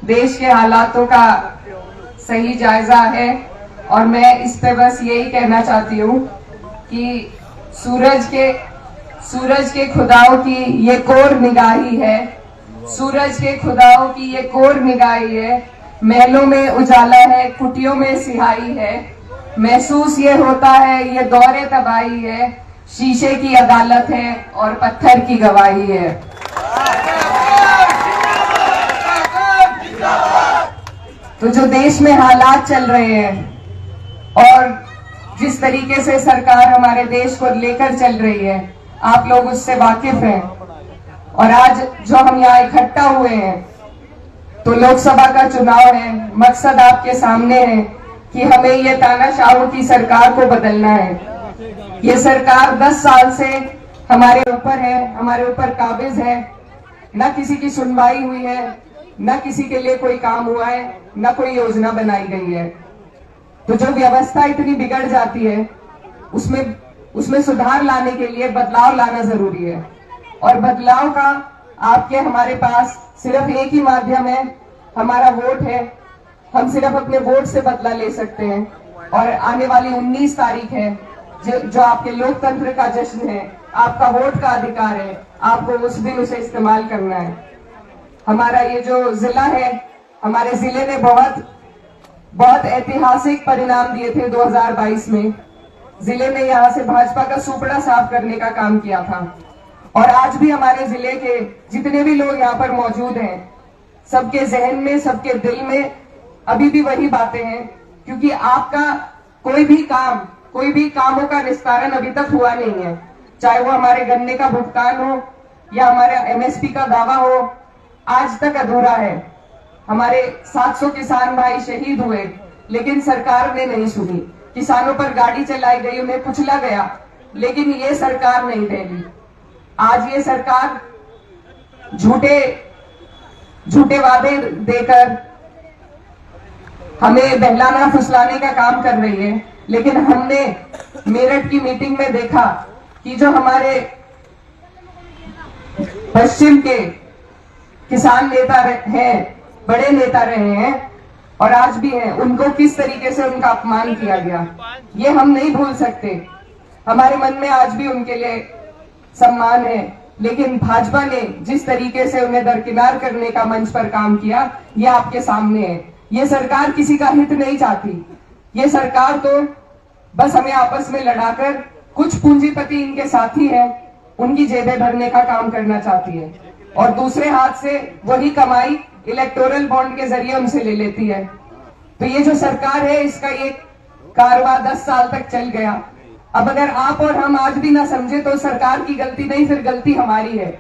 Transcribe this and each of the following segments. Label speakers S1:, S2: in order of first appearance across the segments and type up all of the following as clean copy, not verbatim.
S1: देश के हालातों का सही जायजा है और मैं इस पे बस यही कहना चाहती हूँ कि सूरज के खुदाओं की ये कोर निगाही है, सूरज के खुदाओं की ये कोर निगाही है। महलों में उजाला है, कुटियों में सिहाई है, महसूस ये होता है ये दौरे तबाही है, शीशे की अदालत है और पत्थर की गवाही है। तो जो देश में हालात चल रहे हैं और जिस तरीके से सरकार हमारे देश को लेकर चल रही है, आप लोग उससे वाकिफ हैं। और आज जो हम यहाँ इकट्ठा हुए हैं, तो लोकसभा का चुनाव है, मकसद आपके सामने है कि हमें ये तानाशाहों की सरकार को बदलना है। ये सरकार 10 साल से हमारे ऊपर है, हमारे ऊपर काबिज है, न किसी की सुनवाई हुई है, न किसी के लिए कोई काम हुआ है, न कोई योजना बनाई गई है। तो जो व्यवस्था इतनी बिगड़ जाती है, उसमें सुधार लाने के लिए बदलाव लाना जरूरी है। और बदलाव का आपके हमारे पास सिर्फ एक ही माध्यम है, हमारा वोट है। हम सिर्फ अपने वोट से बदला ले सकते हैं। और आने वाली 19 तारीख है जो आपके लोकतंत्र का जश्न है, आपका वोट का अधिकार है, आपको उस दिन उसे इस्तेमाल करना है। हमारा ये जो जिला है, हमारे जिले ने बहुत ऐतिहासिक परिणाम दिए थे 2022 में। जिले में यहाँ से भाजपा का सुपड़ा साफ करने का काम किया था। और आज भी हमारे जिले के जितने भी लोग यहाँ पर मौजूद हैं, सबके जहन में, सबके दिल में अभी भी वही बातें हैं, क्योंकि आपका कोई भी कामों का निस्तारण अभी तक हुआ नहीं है। चाहे वो हमारे गन्ने का भुगतान हो या हमारे MSP का दावा हो, आज तक अधूरा है। हमारे 700 किसान भाई शहीद हुए, लेकिन सरकार ने नहीं सुनी। किसानों पर गाड़ी चलाई गई, उन्हें कुचला गया, लेकिन ये सरकार नहीं देगी। आज ये सरकार झूठे वादे देकर हमें बहलाना फुसलाने का काम कर रही है। लेकिन हमने मेरठ की मीटिंग में देखा कि जो हमारे पश्चिम के किसान नेता हैं, बड़े नेता रहे हैं और आज भी हैं, उनको किस तरीके से उनका अपमान किया गया, ये हम नहीं भूल सकते। हमारे मन में आज भी उनके लिए सम्मान है, लेकिन भाजपा ने जिस तरीके से उन्हें दरकिनार करने का मंच पर काम किया, ये आपके सामने है। ये सरकार किसी का हित नहीं चाहती। ये सरकार तो बस हमें आपस में लड़ाकर, कुछ पूंजीपति इनके साथी हैं, उनकी जेबें भरने का काम करना चाहती है और दूसरे हाथ से वही कमाई इलेक्टोरल बॉन्ड के जरिए उनसे ले लेती है। तो ये जो सरकार है, इसका ये कारवां 10 साल तक चल गया। अब अगर आप और हम आज भी ना समझे तो सरकार की गलती नहीं, फिर गलती हमारी है,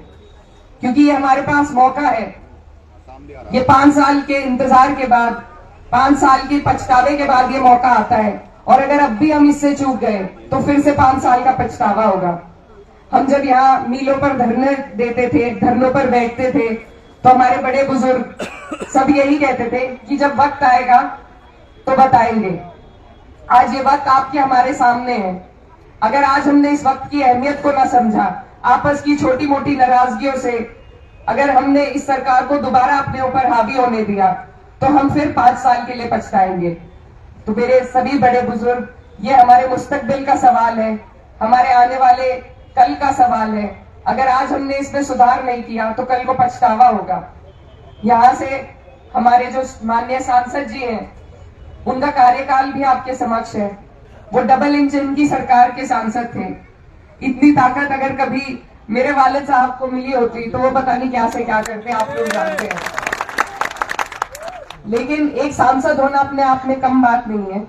S1: क्योंकि ये हमारे पास मौका है। ये 5 साल के इंतजार के बाद, 5 साल के पछतावे के बाद ये मौका आता है। और अगर अब भी हम इससे चूक गए तो फिर से 5 साल का पछतावा होगा। हम जब यहाँ मीलों पर धरने देते थे, धरनों पर बैठते थे, तो हमारे बड़े बुजुर्ग सब यही कहते थे कि जब वक्त आएगा तो बताएंगे। आज ये वक्त आपके हमारे सामने है। अगर आज हमने इस वक्त की अहमियत को ना समझा, आपस की छोटी मोटी नाराजगियों से अगर हमने इस सरकार को दोबारा अपने ऊपर हावी होने दिया, तो हम फिर 5 साल के लिए पछताएंगे। तो मेरे सभी बड़े बुजुर्ग, ये हमारे मुस्तकबिल का सवाल है, हमारे आने वाले कल का सवाल है। अगर आज हमने इसमें सुधार नहीं किया तो कल को पछतावा होगा। यहाँ से हमारे जो माननीय सांसद जी हैं, उनका कार्यकाल भी आपके समक्ष है। वो डबल इंजन की सरकार के सांसद थे। इतनी ताकत अगर कभी मेरे वालिद साहब को मिली होती तो वो पता नहीं क्या से क्या करते, आप लोग जानते हैं। लेकिन एक सांसद होना अपने आप में कम बात नहीं है।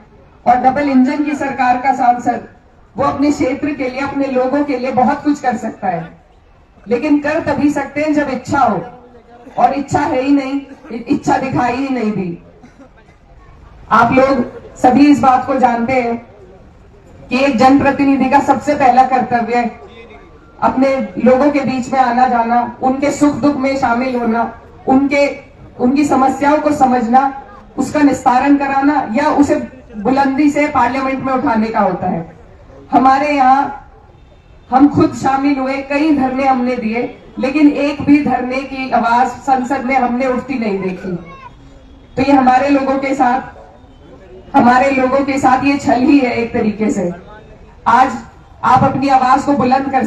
S1: और डबल इंजन की सरकार का सांसद, वो अपने क्षेत्र के लिए, अपने लोगों के लिए बहुत कुछ कर सकता है, लेकिन कर तभी सकते हैं जब इच्छा हो। और इच्छा है ही नहीं, इच्छा दिखाई ही नहीं दी। आप लोग सभी इस बात को जानते हैं कि एक जनप्रतिनिधि का सबसे पहला कर्तव्य अपने लोगों के बीच में आना जाना, उनके सुख दुख में शामिल होना, उनकी समस्याओं को समझना, उसका निस्तारण कराना या उसे बुलंदी से पार्लियामेंट में उठाने का होता है। हमारे यहाँ हम खुद शामिल हुए, कई धरने हमने दिए, लेकिन एक भी धरने की आवाज संसद में हमने उठती नहीं देखी। तो ये हमारे लोगों के साथ ये छल ही है एक तरीके से। आज आप अपनी आवाज को बुलंद कर